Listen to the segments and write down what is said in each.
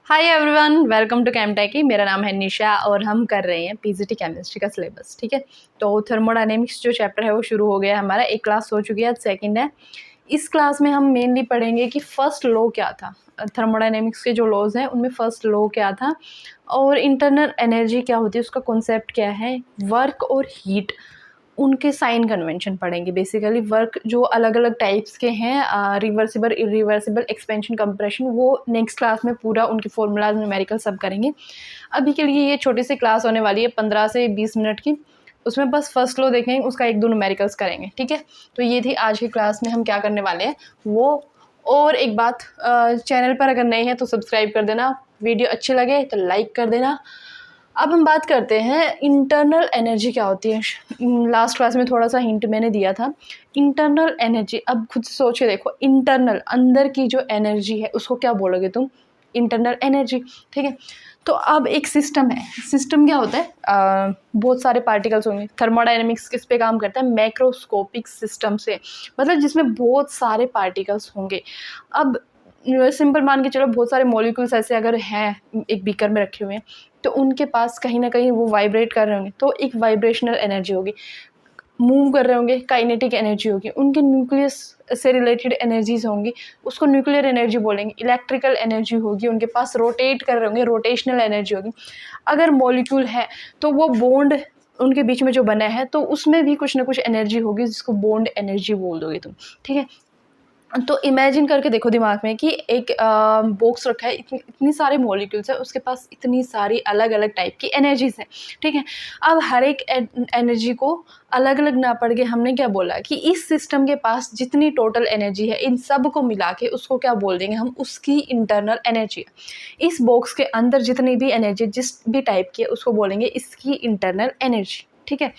Hi everyone, welcome to Chemtechy. मेरा नाम है निशा और हम कर रहे हैं पीजीटी केमिस्ट्री का सिलेबस। ठीक है, तो थर्मोडायनेमिक्स जो चैप्टर है वो शुरू हो गया है हमारा। एक क्लास हो चुकी है, आज सेकंड है। इस क्लास में हम मेनली पढ़ेंगे कि फर्स्ट लॉ क्या था। थर्मोडायनेमिक्स के जो लॉज हैं उनमें फर्स्ट लॉ क्या था और इंटरनल एनर्जी क्या होती है, उसका कॉन्सेप्ट क्या है, वर्क और हीट उनके साइन कन्वेंशन पढ़ेंगे। बेसिकली वर्क जो अलग अलग टाइप्स के हैं, रिवर्सिबल, इरिवर्सिबल, एक्सपेंशन, कंप्रेशन, वो नेक्स्ट क्लास में पूरा उनके फॉर्मूलाज, न्यूमेरिकल सब करेंगे। अभी के लिए ये छोटी सी क्लास होने वाली है 15 से 20 मिनट की। उसमें बस फर्स्ट लॉ देखेंगे, उसका एक दो न्यूमेरिकल्स करेंगे। ठीक है, तो ये थी आज की क्लास में हम क्या करने वाले हैं वो। और एक बात, चैनल पर अगर नए हैं तो सब्सक्राइब कर देना, वीडियो अच्छे लगे तो लाइक कर देना। अब हम बात करते हैं इंटरनल एनर्जी क्या होती है। लास्ट क्लास में थोड़ा सा हिंट मैंने दिया था। इंटरनल एनर्जी, अब खुद से सोच के देखो, इंटरनल अंदर की जो एनर्जी है उसको क्या बोलोगे तुम? Internal energy. ठीक है, तो अब एक सिस्टम है। सिस्टम क्या होता है? बहुत सारे पार्टिकल्स होंगे। थर्मोडायनेमिक्स किस पे काम करता है? मैक्रोस्कोपिक सिस्टम से, मतलब जिसमें बहुत सारे पार्टिकल्स होंगे। अब सिंपल मान के चलो, बहुत सारे मॉलिक्यूल्स ऐसे अगर हैं एक बीकर में रखे हुए हैं तो उनके पास कहीं ना कहीं वो वाइब्रेट कर रहे होंगे, तो एक वाइब्रेशनल एनर्जी होगी। मूव कर रहे होंगे, काइनेटिक एनर्जी होगी। उनके न्यूक्लियस से रिलेटेड एनर्जीज होंगी, उसको न्यूक्लियर एनर्जी बोलेंगे। इलेक्ट्रिकल एनर्जी होगी, उनके पास रोटेट कर रहे होंगे, रोटेशनल एनर्जी होगी। अगर मॉलिक्यूल है तो वो बॉन्ड उनके बीच में जो बना है तो उसमें भी कुछ ना कुछ एनर्जी होगी, जिसको बॉन्ड एनर्जी बोल दोगे तुम। ठीक है, तो इमेजिन करके देखो दिमाग में कि एक बॉक्स रखा है, इतनी सारे मॉलिक्यूल्स है, उसके पास इतनी सारी अलग अलग टाइप की एनर्जीज हैं। ठीक है, अब हर एक एनर्जी को अलग अलग ना पढ़ के हमने क्या बोला कि इस सिस्टम के पास जितनी टोटल एनर्जी है इन सब को मिला के उसको क्या बोल देंगे हम? उसकी इंटरनल एनर्जी है। इस बॉक्स के अंदर जितनी भी एनर्जी जिस भी टाइप की है उसको बोलेंगे इसकी इंटरनल एनर्जी। ठीक है,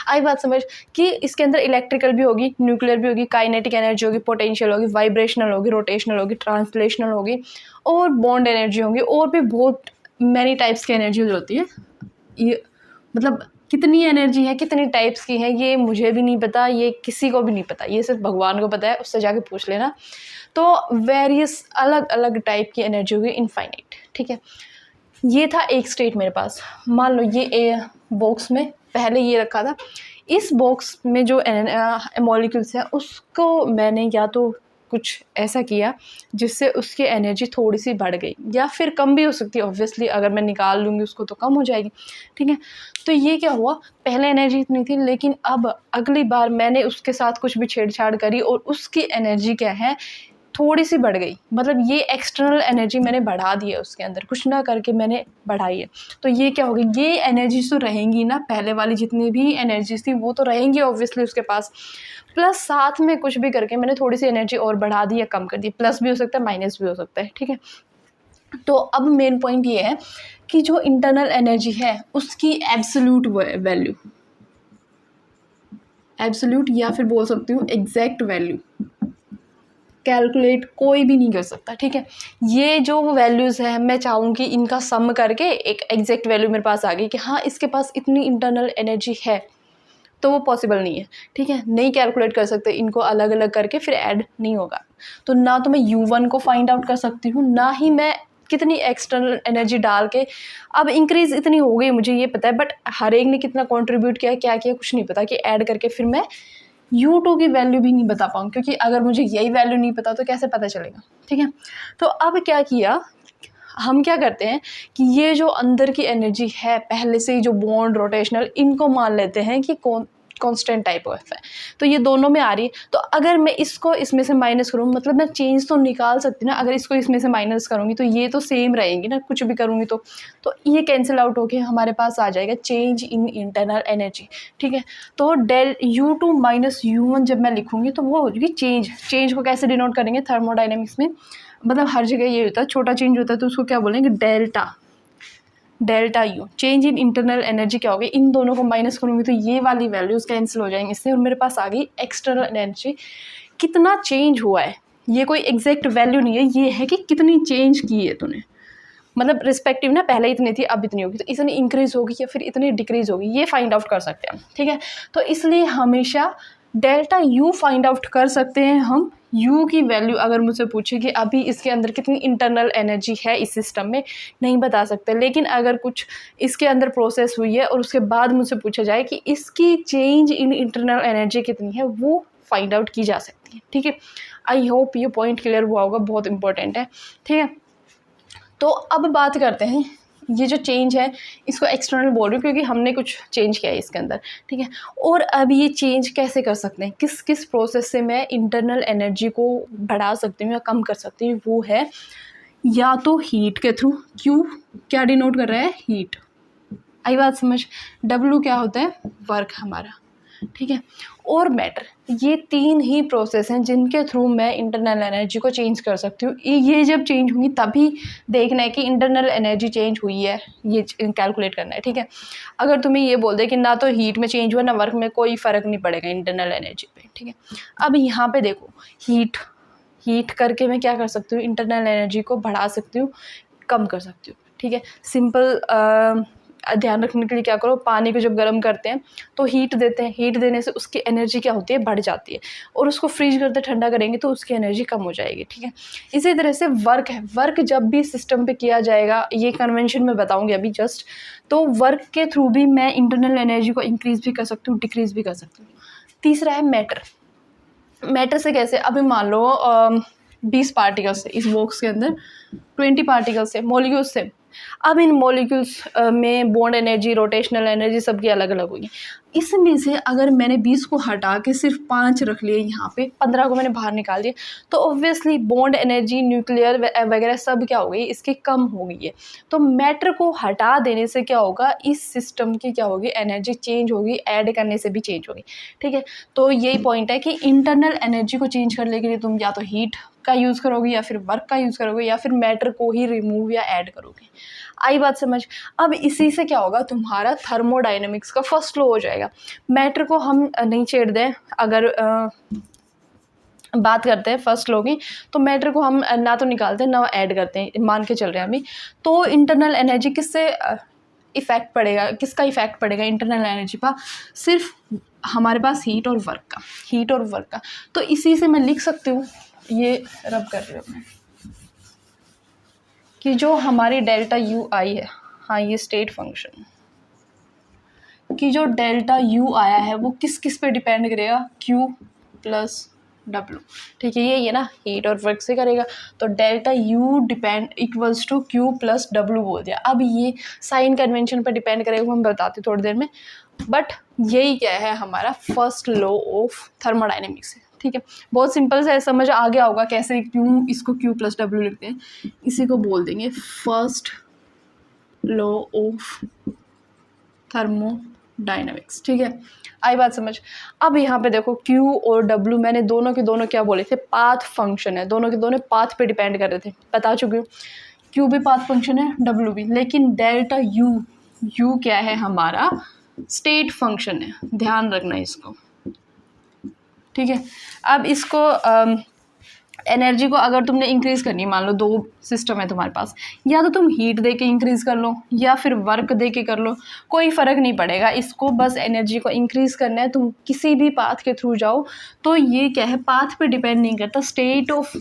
आई बात समझ कि इसके अंदर इलेक्ट्रिकल भी होगी, न्यूक्लियर भी होगी, काइनेटिक एनर्जी होगी, पोटेंशियल होगी, वाइब्रेशनल होगी, रोटेशनल होगी, ट्रांसलेशनल होगी और बॉन्ड एनर्जी होगी। और भी बहुत मैनी टाइप्स की एनर्जीज होती है। ये मतलब कितनी एनर्जी है, कितनी टाइप्स की है, ये मुझे भी नहीं पता, ये किसी को भी नहीं पता, ये सिर्फ भगवान को पता है, उससे जाके पूछ लेना। तो वेरियस अलग अलग टाइप की एनर्जी होगी, इनफाइनाइट। ठीक है, ये था एक स्टेट मेरे पास। मान लो ये बॉक्स में पहले ये रखा था। इस बॉक्स में जो मॉलिक्यूल्स है उसको मैंने या तो कुछ ऐसा किया जिससे उसकी एनर्जी थोड़ी सी बढ़ गई, या फिर कम भी हो सकती है। ऑब्वियसली अगर मैं निकाल लूँगी उसको तो कम हो जाएगी। ठीक है, तो ये क्या हुआ, पहले एनर्जी इतनी थी लेकिन अब अगली बार मैंने उसके साथ कुछ भी छेड़छाड़ करी और उसकी एनर्जी क्या है, थोड़ी सी बढ़ गई। मतलब ये एक्सटर्नल एनर्जी मैंने बढ़ा दी है, उसके अंदर कुछ ना करके मैंने बढ़ाई है। तो ये क्या होगी, ये एनर्जीज तो रहेंगी ना, पहले वाली जितनी भी एनर्जीज थी वो तो रहेंगी ऑब्वियसली उसके पास, प्लस साथ में कुछ भी करके मैंने थोड़ी सी एनर्जी और बढ़ा दी या कम कर दी। प्लस भी हो सकता है, माइनस भी हो सकता है। ठीक है, तो अब मेन पॉइंट ये है कि जो इंटरनल एनर्जी है उसकी एब्सोल्यूट वैल्यू, एब्सोल्यूट या फिर बोल सकती हूँ एग्जैक्ट वैल्यू कैलकुलेट कोई भी नहीं कर सकता। ठीक है, ये जो वैल्यूज़ है मैं चाहूँगी इनका सम करके एक एग्जैक्ट वैल्यू मेरे पास आ गई कि हाँ इसके पास इतनी इंटरनल एनर्जी है, तो वो पॉसिबल नहीं है। ठीक है, नहीं कैलकुलेट कर सकते इनको अलग अलग करके, फिर ऐड नहीं होगा। तो ना तो मैं U1 को फाइंड आउट कर सकती हूँ, ना ही मैं कितनी एक्सटर्नल एनर्जी डाल के, अब इंक्रीज इतनी हो गई मुझे ये पता है, बट हर एक ने कितना कंट्रीब्यूट किया क्या किया कुछ नहीं पता, कि ऐड करके फिर मैं U2 की वैल्यू भी नहीं बता पाऊँ, क्योंकि अगर मुझे यही वैल्यू नहीं पता तो कैसे पता चलेगा। ठीक है, तो अब क्या किया, हम क्या करते हैं कि ये जो अंदर की एनर्जी है पहले से ही, जो बॉन्ड, रोटेशनल, इनको मान लेते हैं कि कांस्टेंट टाइप ऑफ है। तो ये दोनों में आ रही है, तो अगर मैं इसको इसमें से माइनस करूँ, मतलब मैं चेंज तो निकाल सकती ना, अगर इसको इसमें से माइनस करूँगी तो ये तो सेम रहेंगी ना, कुछ भी करूँगी तो ये कैंसिल आउट होके हमारे पास आ जाएगा चेंज इन इंटरनल एनर्जी। ठीक है, तो डेल U2 माइनस U1 जब मैं लिखूँगी तो वो हो जाएगी चेंज को कैसे डिनोट करेंगे थर्मोडाइनमिक्स में, मतलब हर जगह ये होता है, छोटा चेंज होता है तो उसको क्या बोलेंगे, delta U। Change in internal energy क्या होगी, इन दोनों को माइनस करूँगी तो ये वाली वैल्यूज़ कैंसिल हो जाएंगे इससे, और मेरे पास आ गई एक्सटर्नल एनर्जी। कितना चेंज हुआ है, ये कोई एग्जैक्ट वैल्यू नहीं है, ये है कि कितनी चेंज की है तूने, मतलब रिस्पेक्टिव ना, पहले इतनी थी अब इतनी होगी, तो इतनी इंक्रीज होगी या फिर इतनी डिक्रीज होगी, ये फाइंड आउट कर सकते हैं। ठीक है, तो इसलिए हमेशा डेल्टा यू फाइंड आउट कर सकते हैं हम। यू की वैल्यू अगर मुझसे पूछे कि अभी इसके अंदर कितनी इंटरनल एनर्जी है इस सिस्टम में, नहीं बता सकते। लेकिन अगर कुछ इसके अंदर प्रोसेस हुई है और उसके बाद मुझसे पूछा जाए कि इसकी चेंज इन इंटरनल एनर्जी कितनी है, वो फाइंड आउट की जा सकती है। ठीक है, आई होप ये पॉइंट क्लियर हुआ होगा, बहुत इंपॉर्टेंट है। ठीक है, तो अब बात करते हैं, ये जो चेंज है इसको एक्सटर्नल बोल रही हूँ क्योंकि हमने कुछ चेंज किया है इसके अंदर। ठीक है, और अब ये चेंज कैसे कर सकते हैं, किस किस प्रोसेस से मैं इंटरनल एनर्जी को बढ़ा सकती हूँ या कम कर सकती हूँ, वो है या तो हीट के थ्रू। क्यू क्या डिनोट कर रहा है, हीट। आई बात समझ। डब्ल्यू क्या होता है, वर्क हमारा। ठीक है, और मैटर, ये तीन ही प्रोसेस हैं जिनके थ्रू मैं इंटरनल एनर्जी को चेंज कर सकती हूँ। ये जब चेंज होंगी तभी देखना है कि इंटरनल एनर्जी चेंज हुई है, ये कैलकुलेट करना है। ठीक है, अगर तुम्हें ये बोल दे कि ना तो हीट में चेंज हुआ ना वर्क में, कोई फ़र्क नहीं पड़ेगा इंटरनल एनर्जी पे। ठीक है, अब यहाँ पे देखो, हीट करके मैं क्या कर सकती हूँ, इंटरनल एनर्जी को बढ़ा सकती हूँ, कम कर सकती हूँ। ठीक है, सिंपल ध्यान रखने के लिए क्या करो, पानी को जब गर्म करते हैं तो हीट देते हैं, हीट देने से उसकी एनर्जी क्या होती है, बढ़ जाती है, और उसको फ्रीज करते ठंडा करेंगे तो उसकी एनर्जी कम हो जाएगी। ठीक है, इसी तरह से वर्क है, वर्क जब भी सिस्टम पे किया जाएगा, ये कन्वेंशन में बताऊंगी अभी जस्ट, तो वर्क के थ्रू भी मैं इंटरनल एनर्जी को इंक्रीज़ भी कर सकती हूँ, डिक्रीज़ भी कर सकती हूँ। तीसरा है मैटर। मैटर से कैसे, अभी मान लो 20 पार्टिकल्स है इस बॉक्स के अंदर, 20 पार्टिकल्स है, मॉलिक्यूल्स है। अब इन मॉलिक्यूल्स में बॉन्ड एनर्जी, रोटेशनल एनर्जी सबकी अलग अलग होगी। इसमें से अगर मैंने 20 को हटा के सिर्फ 5 रख लिए, यहाँ पे 15 को मैंने बाहर निकाल दिया, तो ऑब्वियसली बॉन्ड एनर्जी, न्यूक्लियर वगैरह सब क्या हो गई, इसकी कम हो गई है। तो मैटर को हटा देने से क्या होगा, इस सिस्टम की क्या होगी, एनर्जी चेंज होगी, ऐड करने से भी चेंज होगी। ठीक है, तो यही पॉइंट है कि इंटरनल एनर्जी को चेंज करने के लिए तुम या तो हीट का यूज़ करोगे, या फिर वर्क का यूज़ करोगे, या फिर मैटर को ही रिमूव या ऐड करोगे। आई बात समझ। अब इसी से क्या होगा, तुम्हारा थर्मोडायनेमिक्स का फर्स्ट लॉ हो जाएगा। मैटर को हम नहीं छेड़ दें, अगर बात करते हैं फर्स्ट लॉ की, तो मैटर को हम ना तो निकालते हैं ना ऐड करते हैं, मान के चल रहे हैं अभी, तो इंटरनल एनर्जी किससे इफेक्ट पड़ेगा, किसका इफेक्ट पड़ेगा इंटरनल एनर्जी पर, सिर्फ हमारे पास हीट और वर्क का। तो इसी से मैं लिख सकती हूँ, ये रब कर रही हूँ मैं, कि जो हमारी डेल्टा यू आई है, हाँ ये स्टेट फंक्शन कि जो डेल्टा यू आया है वो किस किस पे डिपेंड करेगा, क्यू प्लस डब्लू। ठीक है, ये ना हीट और वर्क से करेगा, तो delta U depend equals to Q plus W बोल दिया। अब ये साइन कन्वेंशन पे डिपेंड करेगा, हम बताते थोड़ी देर में, बट यही क्या है हमारा फर्स्ट लॉ ऑफ थर्मोडायनेमिक्स है। ठीक है, बहुत सिंपल सा समझ आ गया होगा कैसे क्यों इसको क्यू प्लस डब्लू लिखते हैं, इसी को बोल देंगे फर्स्ट लॉ ऑफ थर्मोडायनेमिक्स। ठीक है, आई बात समझ। अब यहाँ पे देखो Q और W मैंने दोनों के दोनों क्या बोले थे, पाथ फंक्शन है, दोनों के दोनों पाथ पे डिपेंड कर रहे थे, बता चुकी हूँ। Q भी पाथ फंक्शन है, W भी, लेकिन डेल्टा U क्या है हमारा, स्टेट फंक्शन है, ध्यान रखना इसको। ठीक है, अब इसको एनर्जी को अगर तुमने इंक्रीज़ करनी है, मान लो 2 सिस्टम है तुम्हारे पास, या तो तुम हीट दे के इंक्रीज़ कर लो या फिर वर्क दे के कर लो, कोई फ़र्क नहीं पड़ेगा, इसको बस एनर्जी को इंक्रीज़ करना है। तुम किसी भी पाथ के थ्रू जाओ, तो ये क्या है, पाथ पे डिपेंड नहीं करता, स्टेट ऑफ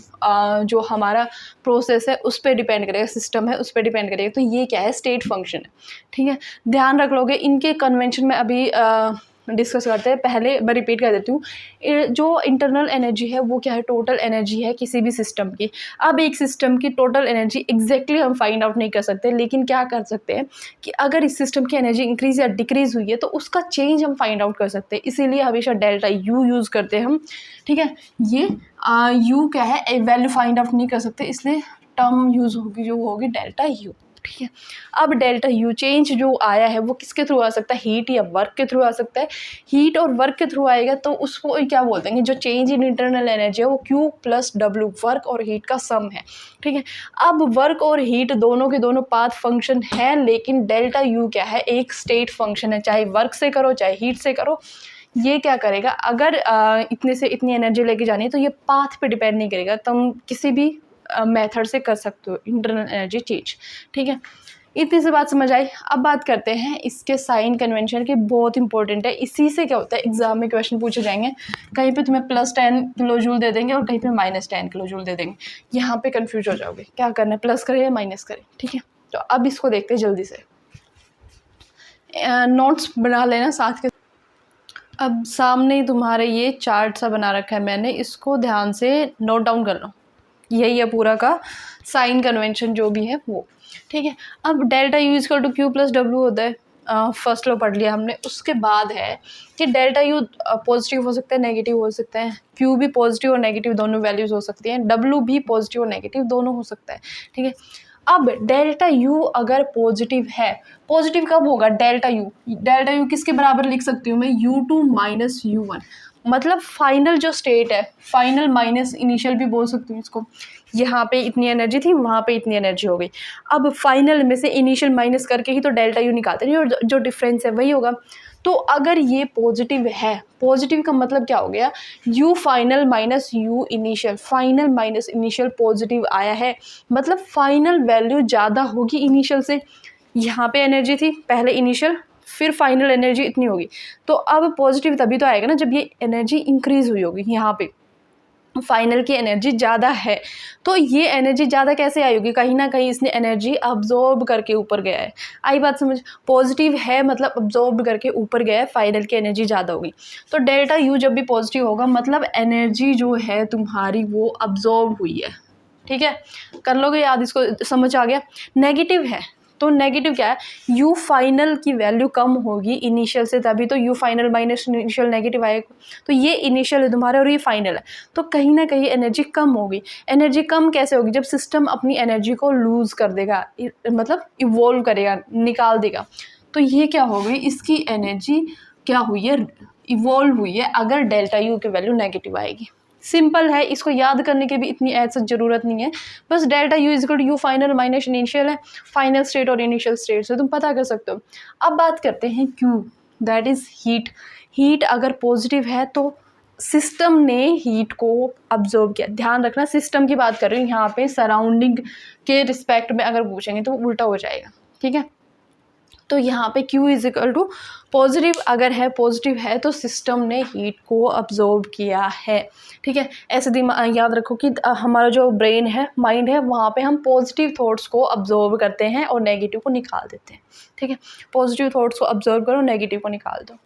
जो हमारा प्रोसेस है उस पर डिपेंड करेगा, सिस्टम है उस पर डिपेंड करेगा, तो ये क्या है, स्टेट फंक्शन है। ठीक है, ध्यान रख लोगे, इनके कन्वेंशन में अभी डिस्कस करते हैं। पहले मैं रिपीट कर देती हूँ, जो इंटरनल एनर्जी है वो क्या है, टोटल एनर्जी है किसी भी सिस्टम की। अब एक सिस्टम की टोटल एनर्जी एग्जैक्टली हम फाइंड आउट नहीं कर सकते, लेकिन क्या कर सकते हैं कि अगर इस सिस्टम की एनर्जी इंक्रीज या डिक्रीज हुई है तो उसका चेंज हम फाइंड आउट कर सकते हैं, इसीलिए हमेशा डेल्टा यू यूज़ करते हैं हम। ठीक है, ये यू क्या है, वैल्यू फाइंड आउट नहीं कर सकते, इसलिए टर्म यूज़ होगी जो होगी डेल्टा यू। ठीक है, अब डेल्टा यू चेंज जो आया है वो किसके थ्रू आ सकता है, हीट या वर्क के थ्रू आ सकता है। हीट और वर्क के थ्रू आएगा तो उसको क्या बोलते हैं, जो चेंज इन इंटरनल एनर्जी है वो क्यू प्लस डब्ल्यू, वर्क और हीट का सम है। ठीक है, अब वर्क और हीट दोनों के दोनों पाथ फंक्शन है, लेकिन डेल्टा यू क्या है, एक स्टेट फंक्शन है, चाहे वर्क से करो चाहे हीट से करो। ये क्या करेगा, अगर इतने से इतनी एनर्जी लेके जानी है तो ये पाथ पे डिपेंड नहीं करेगा, तुम किसी भी मेथड से कर सकते हो इंटरनल एनर्जी चेंज। ठीक है, इतनी सी बात समझ आई। अब बात करते हैं इसके साइन कन्वेंशन की, बहुत इंपॉर्टेंट है। इसी से क्या होता है, एग्जाम में क्वेश्चन पूछे जाएंगे, कहीं पे तुम्हें +10 किलो जूल दे देंगे और कहीं पे -10 किलो जूल दे देंगे। यहाँ पे कंफ्यूज हो जाओगे, क्या करना है, प्लस करें या माइनस करें, ठीक है। तो अब इसको देखते हैं जल्दी से, नोट्स बना लेना साथ के। अब सामने तुम्हारे ये चार्ट सा बना रखा है मैंने, इसको ध्यान से नोट डाउन कर लो। यही है पूरा का साइन कन्वेंशन जो भी है वो, ठीक है। अब delta U equal to Q plus W होता है, फर्स्ट लो पढ़ लिया हमने। उसके बाद है कि डेल्टा यू पॉजिटिव हो सकता है, नेगेटिव हो सकता है, क्यू भी पॉजिटिव और नेगेटिव दोनों वैल्यूज़ हो सकती हैं, डब्ल्यू भी पॉजिटिव और नेगेटिव दोनों हो सकता है, ठीक है। अब डेल्टा यू अगर पॉजिटिव है, पॉजिटिव कब होगा, डेल्टा यू किसके बराबर लिख सकती हूँ मैं, U2 माइनस U1, मतलब फाइनल जो स्टेट है, फाइनल माइनस इनिशियल भी बोल सकती हूँ इसको। यहाँ पे इतनी एनर्जी थी, वहाँ पे इतनी एनर्जी हो गई। अब फाइनल में से इनिशियल माइनस करके ही तो डेल्टा यू निकालते हैं, और जो डिफरेंस है वही होगा। तो अगर ये पॉजिटिव है, पॉजिटिव का मतलब क्या हो गया, you final minus you initial, final minus initial positive आया है, मतलब फाइनल वैल्यू ज़्यादा होगी इनिशियल से। यहाँ पे एनर्जी थी, पहले इनिशियल फिर फाइनल एनर्जी इतनी होगी, तो अब पॉजिटिव तभी तो आएगा ना जब ये एनर्जी इंक्रीज हुई होगी। यहाँ पे फाइनल की एनर्जी ज़्यादा है, तो ये एनर्जी ज़्यादा कैसे आई होगी, कहीं ना कहीं इसने एनर्जी अब्जॉर्ब करके ऊपर गया है। आई बात समझ, पॉजिटिव है मतलब अब्जॉर्ब करके ऊपर गया है, फाइनल की एनर्जी ज़्यादा होगी। तो डेल्टा यू जब भी पॉजिटिव होगा मतलब एनर्जी जो है तुम्हारी वो अब्जॉर्ब हुई है, ठीक है। कर लोगे याद, इसको समझ आ गया। नेगेटिव है तो नेगेटिव क्या है, यू फाइनल की वैल्यू कम होगी इनिशियल से, तभी तो you final minus initial negative आएगा। तो ये इनिशियल है तुम्हारा और ये फाइनल है, तो कहीं ना कहीं एनर्जी कम होगी। एनर्जी कम कैसे होगी, जब सिस्टम अपनी एनर्जी को लूज़ कर देगा, मतलब इवॉल्व करेगा, निकाल देगा। तो ये क्या हो गई, इसकी एनर्जी क्या हुई है, इवॉल्व हुई है, अगर डेल्टा यू की वैल्यू नेगेटिव आएगी। सिंपल है, इसको याद करने की भी इतनी ऐसा ज़रूरत नहीं है, बस delta U is equal to U final minus initial है, फाइनल स्टेट और इनिशियल स्टेट से तुम पता कर सकते हो। अब बात करते हैं Q, that is heat. Heat अगर पॉजिटिव है तो सिस्टम ने हीट को अब्जॉर्ब किया। ध्यान रखना सिस्टम की बात कर रही हूँ यहाँ पे, सराउंडिंग के रिस्पेक्ट में अगर पूछेंगे तो उल्टा हो जाएगा, ठीक है। तो यहाँ पे Q is equal to positive, अगर है पॉजिटिव है तो सिस्टम ने हीट को अब्जॉर्ब किया है, ठीक है। ऐसे दिमाग याद रखो कि हमारा जो ब्रेन है, माइंड है, वहाँ पे हम पॉजिटिव थॉट्स को अब्जॉर्ब करते हैं और नेगेटिव को निकाल देते हैं, ठीक है। पॉजिटिव थॉट्स को अब्जॉर्ब करो, नेगेटिव को निकाल दो।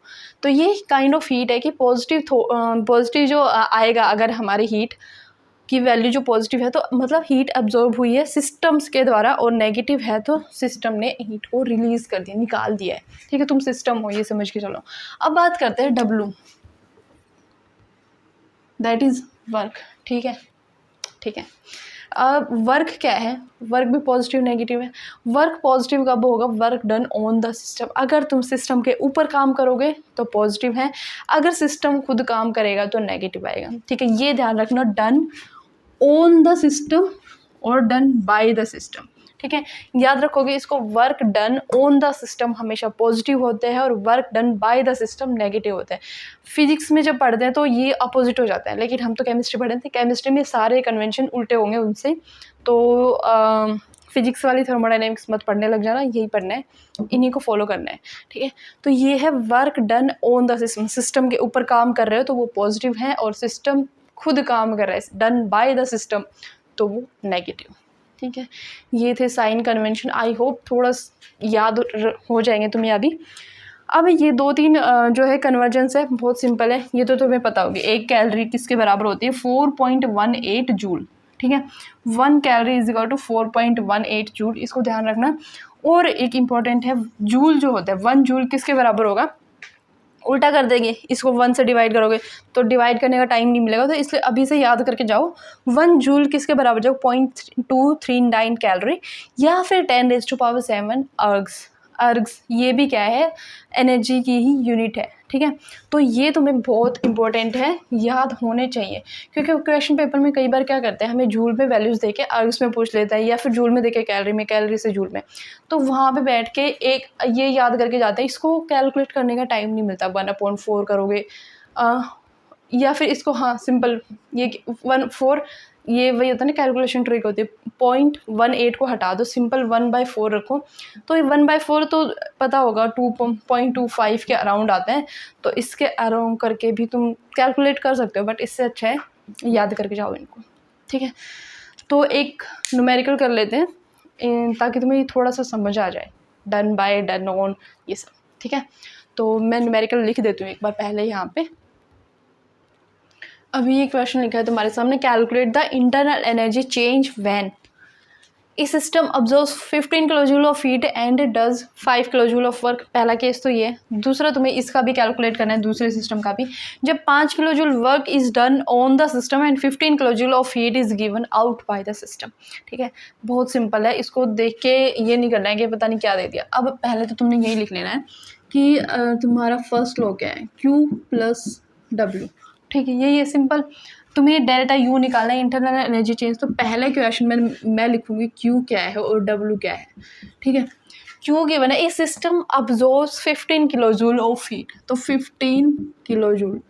तो ये काइंड ऑफ हीट है कि पॉजिटिव जो आएगा अगर हमारी हीट की वैल्यू जो पॉजिटिव है तो मतलब हीट अब्जॉर्ब हुई है सिस्टम्स के द्वारा, और नेगेटिव है तो सिस्टम ने हीट को रिलीज़ कर दिया, निकाल दिया है, ठीक है। तुम सिस्टम हो, ये समझ के चलो। अब बात करते हैं W, दैट इज़ वर्क, ठीक है, ठीक है। अब वर्क क्या है, वर्क भी पॉजिटिव नेगेटिव है। वर्क पॉजिटिव कब होगा, work done on the system, अगर तुम सिस्टम के ऊपर काम करोगे तो पॉजिटिव है, अगर सिस्टम खुद काम करेगा तो नेगेटिव आएगा, ठीक है। ये ध्यान रखना, डन ऑन द सिस्टम और डन बाय द सिस्टम, ठीक है। याद रखोगे इसको, work done on the system हमेशा पॉजिटिव होते हैं और work done by the system negative होते हैं। फिजिक्स में जब पढ़ते हैं तो ये अपोजिट हो जाता है, लेकिन हम तो केमिस्ट्री पढ़े थे, केमिस्ट्री में सारे कन्वेंशन उल्टे होंगे उनसे। तो फिजिक्स वाली थर्मोडायनेमिक्स मत पढ़ने लग जाना, यही पढ़ना है, इन्हीं को फॉलो करना है, ठीक है। तो ये है work done on the system, system के ऊपर काम कर रहे हो तो वो पॉजिटिव है, और सिस्टम खुद काम कर रहा है डन बाय द सिस्टम तो वो नेगेटिव, ठीक है। ये थे साइन कन्वेंशन, आई होप थोड़ा याद हो जाएंगे तुम्हें अभी। अब ये 2-3 जो है कन्वर्जेंस है, बहुत सिंपल है, ये तो तुम्हें पता होगी। 1 कैलोरी किसके बराबर होती है, 4.18 जूल, ठीक है। 1 calorie is equal to 4.18 joule, इसको ध्यान रखना। और एक इम्पॉर्टेंट है, जूल जो होता है 1 जूल किसके बराबर होगा, उल्टा कर देंगे, इसको 1 से डिवाइड करोगे तो डिवाइड करने का टाइम नहीं मिलेगा, तो इसलिए अभी से याद करके जाओ 1 जूल किसके बराबर जाओ, 0.239 कैलोरी, या फिर 10⁻⁷ अर्ग्स। अर्ग्स ये भी क्या है, एनर्जी की ही यूनिट है, ठीक है। तो ये तुम्हें बहुत इंपॉर्टेंट है, याद होने चाहिए, क्योंकि क्वेश्चन पेपर में कई बार क्या करते हैं, हमें जूल में वैल्यूज़ देके अर्ग्स में पूछ लेता है, या फिर जूल में देके कैलोरी में, कैलोरी से जूल में, तो वहाँ पे बैठ के एक ये याद करके जाते हैं, इसको कैलकुलेट करने का टाइम नहीं मिलता। 1/4 करोगे या फिर इसको, हाँ सिंपल, ये 1/4 ये वही होता है ना, कैलकुलेशन ट्रिक होती है। 0.18 को हटा दो, सिंपल 1/4 रखो, तो ये 1/4 तो पता होगा 2.25 के अराउंड आते हैं, तो इसके अराउंड करके भी तुम कैलकुलेट कर सकते हो, बट इससे अच्छा है याद करके जाओ इनको, ठीक है। तो एक न्यूमेरिकल कर लेते हैं ताकि तुम्हें थोड़ा सा समझ आ जाए, डन बाय, डन ऑन, ये सब, ठीक है। तो मैं न्यूमेरिकल लिख देती हूँ एक बार पहले यहाँ पे। अभी ये क्वेश्चन लिखा है तुम्हारे सामने, calculate the internal energy change when A system absorbs 15 kilo joule of heat and does 5 kilo joule of work. पहला केस तो ये। दूसरा तुम्हें इसका भी कैलकुलेट करना है, दूसरे सिस्टम का भी। जब 5 kilo joule work is done on the system and 15 kilo joule of heat is given out by the system, ठीक है। बहुत सिंपल है, इसको देख के ये नहीं करना है कि पता नहीं क्या दे दिया। अब पहले तो तुमने यही लिख लेना है कि तुम्हारा फर्स्ट लॉ क्या है, Q प्लस W, ठीक है। यही है सिंपल। तुम्हें डेल्टा यू निकालना है, इंटरनल एनर्जी चेंज। तो पहले क्वेश्चन में मैं लिखूंगी क्यू क्या है और डब्ल्यू क्या है, ठीक है। क्यू गिवन है, a system absorbs 15 kilo joule of heat, तो 15 किलो जूल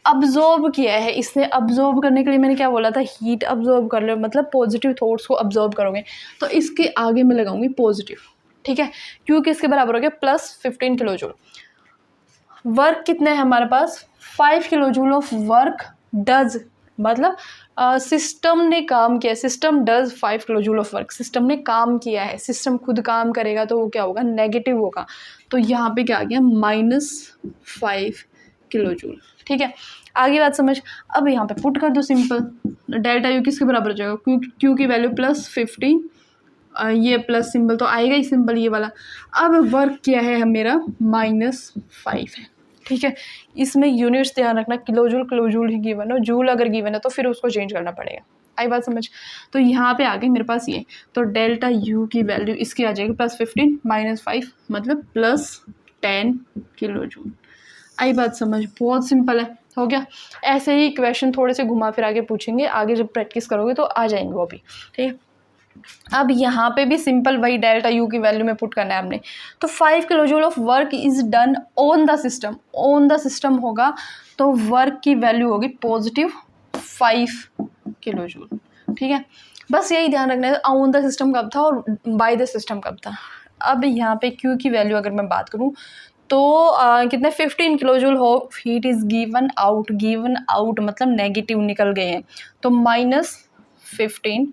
अब्जॉर्ब किया है इसने। अब्जॉर्ब करने के लिए मैंने क्या बोला था, हीट अब्जॉर्ब कर लो, मतलब पॉजिटिव थॉट्स को अब्जॉर्ब करोगे, तो इसके आगे मैं लगाऊंगी पॉजिटिव, ठीक है। क्यू किसके बराबर हो गया, प्लस 15 किलो जूल। वर्क कितने है हमारे पास, 5 kilo joule of work does, मतलब सिस्टम ने काम किया, system does 5 kilo joule of work, system ने काम किया है। सिस्टम खुद काम करेगा तो वो क्या होगा, नेगेटिव होगा। तो यहाँ पे क्या आ गया, -5 किलो जूल, ठीक है। आगे बात समझ। अब यहाँ पे पुट कर दो सिंपल, डेल्टा यू किसके बराबर हो जाएगा, क्यू की वैल्यू प्लस 15, ये प्लस सिंबल तो आएगा ही सिंबल ये वाला। अब वर्क क्या है मेरा, -5 है, ठीक है। इसमें यूनिट्स ध्यान रखना, किलो जूल ही गिवन हो, जूल अगर गिवन है तो फिर उसको चेंज करना पड़ेगा। आई बात समझ। तो यहाँ पे आ गई मेरे पास ये, तो डेल्टा यू की वैल्यू इसकी आ जाएगी +15 -5, मतलब +10 किलो जूल। आई बात समझ, बहुत सिंपल है, हो गया। ऐसे ही क्वेश्चन थोड़े से घुमा फिरा के पूछेंगे, आगे जब प्रैक्टिस करोगे तो आ जाएंगे वो भी, ठीक है। अब यहाँ पे भी सिंपल वही डेल्टा यू की वैल्यू में पुट करना है हमने। तो 5 kilo joule of work is done on the system, on the system होगा तो वर्क की वैल्यू होगी +5 किलो जूल, ठीक है। बस यही ध्यान रखना है, ऑन द सिस्टम कब था और बाय द सिस्टम कब था। अब यहाँ पे क्यू की वैल्यू अगर मैं बात करूँ तो कितने 15 किलो जूल हो हीट इज गिवन आउट मतलब नेगेटिव निकल गए हैं, तो -15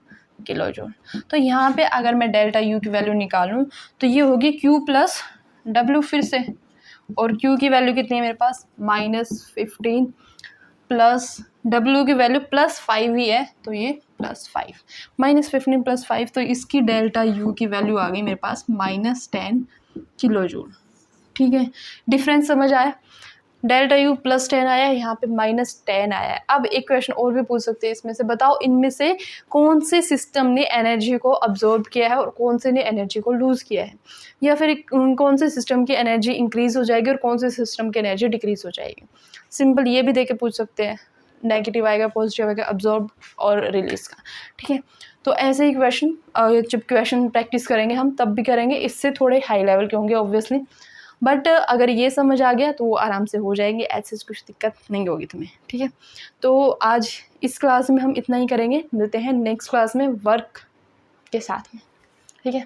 किलो जूल। तो यहाँ पे अगर मैं डेल्टा यू की वैल्यू निकालूँ तो ये होगी क्यू प्लस डब्ल्यू फिर से, और क्यू की वैल्यू कितनी है मेरे पास, -15 प्लस डब्ल्यू की वैल्यू +5 ही है, तो ये +5, -15 +5, तो इसकी डेल्टा यू की वैल्यू आ गई मेरे पास -10 किलो जूल, ठीक है। डिफरेंस समझ आया, डेल्टा यू +10 आया, यहाँ पे -10 आया है। अब एक क्वेश्चन और भी पूछ सकते हैं इसमें से, बताओ इनमें से कौन से सिस्टम ने एनर्जी को अब्जॉर्ब किया है और कौन से ने एनर्जी को लूज़ किया है, या फिर कौन से सिस्टम की एनर्जी इंक्रीज़ हो जाएगी और कौन से सिस्टम की एनर्जी डिक्रीज़ हो जाएगी। सिंपल ये भी दे के पूछ सकते हैं, नेगेटिव आएगा पॉजिटिव आएगा, अब्जॉर्ब और रिलीज़ का, ठीक है। तो ऐसे ही क्वेश्चन जब क्वेश्चन प्रैक्टिस करेंगे हम तब भी करेंगे, इससे थोड़े हाई लेवल के होंगे ऑब्वियसली, बट अगर ये समझ आ गया तो वो आराम से हो जाएंगे, ऐसे कुछ दिक्कत नहीं होगी तुम्हें, ठीक है। तो आज इस क्लास में हम इतना ही करेंगे, मिलते हैं नेक्स्ट क्लास में वर्क के साथ में, ठीक है।